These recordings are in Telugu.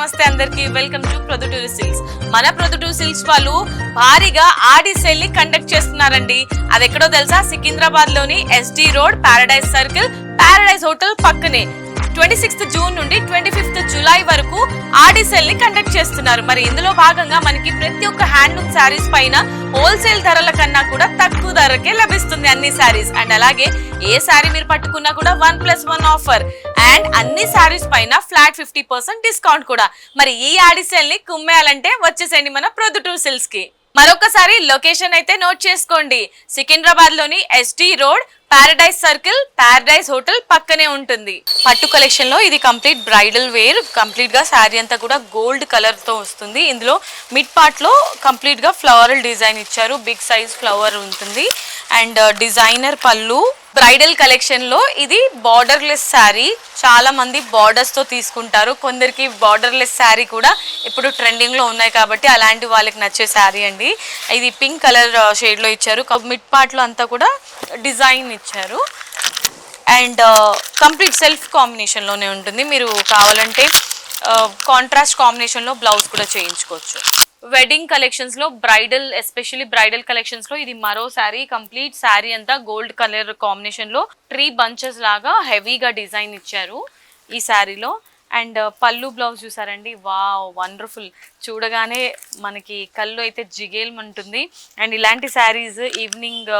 నమస్తే అందరికి వెల్కమ్ టు ప్రొద్దుటూరు సిల్క్స్. మన ప్రొద్దుటూరు సిల్క్స్ వాళ్ళు భారీగా ఆడి సేల్ ని కండక్ట్ చేస్తున్నారండి. అది ఎక్కడో తెలుసా? సికింద్రాబాద్ లోని SD road paradise circle paradise hotel పక్కనే 26th జూన్ నుండి 25th జూలై వరకు ఆడి సేల్ ని కండక్ట్ చేస్తున్నారు. మరి ఇందులో భాగంగా మనకి ప్రతి ఒక్క హ్యాండ్లూమ్ శారీస్ పైన హోల్సేల్ ధరల కన్నా కూడా తక్కువ ధరకే లభిస్తుంది అన్ని శారీస్. అండ్ అలాగే ఏ శారీ మీరు పట్టుకున్నా కూడా 1+1 ఆఫర్ అండ్ అన్ని శారీస్ పైన ఫ్లాట్ 50% డిస్కౌంట్ కూడా. మరి ఈ ఆడి సేల్ ని కుమ్మేయాలంటే వచ్చేసేయండి మన ప్రొద్దుటూరు సిల్క్స్ కి. మరొకసారి లొకేషన్ అయితే నోట్ చేసుకోండి. సికింద్రాబాద్ లోని SD road paradise circle paradise hotel పక్కనే ఉంటుంది. పట్టు కలెక్షన్ లో ఇది కంప్లీట్ బ్రైడల్ వేర్. కంప్లీట్ గా శారీ అంతా కూడా గోల్డ్ కలర్ తో వస్తుంది. ఇందులో మిడ్ పార్ట్ లో కంప్లీట్ గా ఫ్లవరల్ డిజైన్ ఇచ్చారు. బిగ్ సైజ్ ఫ్లవర్ ఉంటుంది అండ్ డిజైనర్ పళ్ళు. బ్రైడల్ కలెక్షన్ లో ఇది బార్డర్ లెస్ శారీ. చాలా మంది బార్డర్స్ తో తీసుకుంటారు. కొందరికి బార్డర్ లెస్ శారీ కూడా ఇప్పుడు ట్రెండింగ్ లో ఉన్నాయి కాబట్టి అలాంటి వాళ్ళకి నచ్చే శారీ అండి. ఇది పింక్ కలర్ షేడ్ లో ఇచ్చారు. మిడ్ పార్ట్ లో అంతా కూడా డిజైన్ ఇచ్చారు అండ్ కంప్లీట్ సెల్ఫ్ కాంబినేషన్ లోనే ఉంటుంది. మీరు కావాలంటే కాంట్రాస్ట్ కాంబినేషన్ లో బ్లౌజ్ కూడా చేయించుకోవచ్చు. వెడ్డింగ్ కలెక్షన్స్ లో బ్రైడల్ ఎస్పెషల్లీ బ్రైడల్ కలెక్షన్స్ లో ఇది మరో శారీ. కంప్లీట్ శారీ అంతా గోల్డ్ కలర్ కాంబినేషన్ లో ట్రీ బంచెస్ లాగా హెవీగా డిజైన్ ఇచ్చారు ఈ శారీలో. అండ్ పళ్ళు బ్లౌజ్ చూసారండి, వావ్ వండర్ఫుల్. చూడగానే మనకి కళ్ళు అయితే జిగేల్మంటుంది. అండ్ ఇలాంటి శారీస్ ఈవినింగ్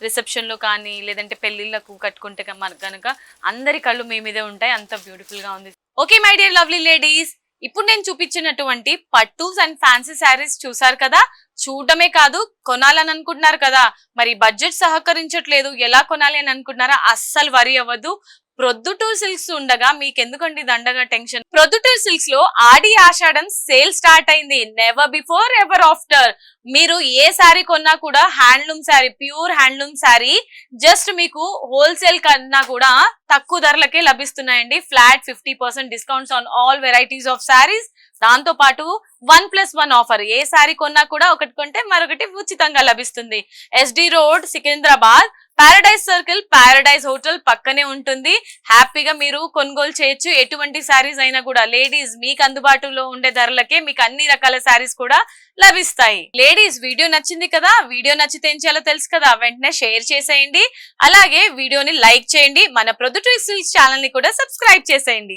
రిసెప్షన్లో కానీ లేదంటే పెళ్ళిళ్ళకు కట్టుకుంటే మనకు కనుక అందరి కళ్ళు మీ మీదే ఉంటాయి. అంత బ్యూటిఫుల్గా ఉంది. Okay my dear lovely ladies, ఇప్పుడు నేను చూపించినటువంటి పట్టూస్ అండ్ ఫ్యాన్సీ శారీస్ చూసారు కదా. చూడడమే కాదు కొనాలని అనుకుంటున్నారు కదా, మరి బడ్జెట్ సహకరించట్లేదు ఎలా కొనాలి అని అనుకుంటున్నారా? అస్సలు వరి అవ్వదు. ప్రొద్దుటూరు సిల్క్స్ ఉండగా మీకెందుకండి దండగా టెన్షన్. ప్రొద్దుటూరు సిల్క్స్ లో ఆడి ఆషాఢం సేల్ స్టార్ట్ అయింది. Never before ever after. మీరు ఏ శారీ కొన్నా కూడా handloom sari, pure handloom sari just మీకు హోల్సేల్ కన్నా కూడా తక్కువ ధరలకే లభిస్తున్నాయండి. Flat 50% discounts on all varieties of saris. దాంతో పాటు 1+1 ఆఫర్. ఏ శారీ కొన్నా కూడా ఒకటి కొంటే మరొకటి ఉచితంగా లభిస్తుంది. SD road Secunderabad paradise circle paradise hotel పక్కనే ఉంటుంది. హ్యాపీగా మీరు కొనుగోలు చేయొచ్చు. ఎటువంటి శారీస్ అయినా కూడా లేడీస్ మీకు అందుబాటులో ఉండే ధరలకే మీకు అన్ని రకాల శారీస్ కూడా లభిస్తాయి. లేడీస్ వీడియో నచ్చింది కదా, వీడియో నచ్చితే ఏం చేయాలో తెలుసు కదా, వెంటనే షేర్ చేసేయండి. అలాగే వీడియోని లైక్ చేయండి. మన ప్రొద్దుటూరు సిల్క్స్ ఛానల్ ని కూడా సబ్స్క్రైబ్ చేసేయండి.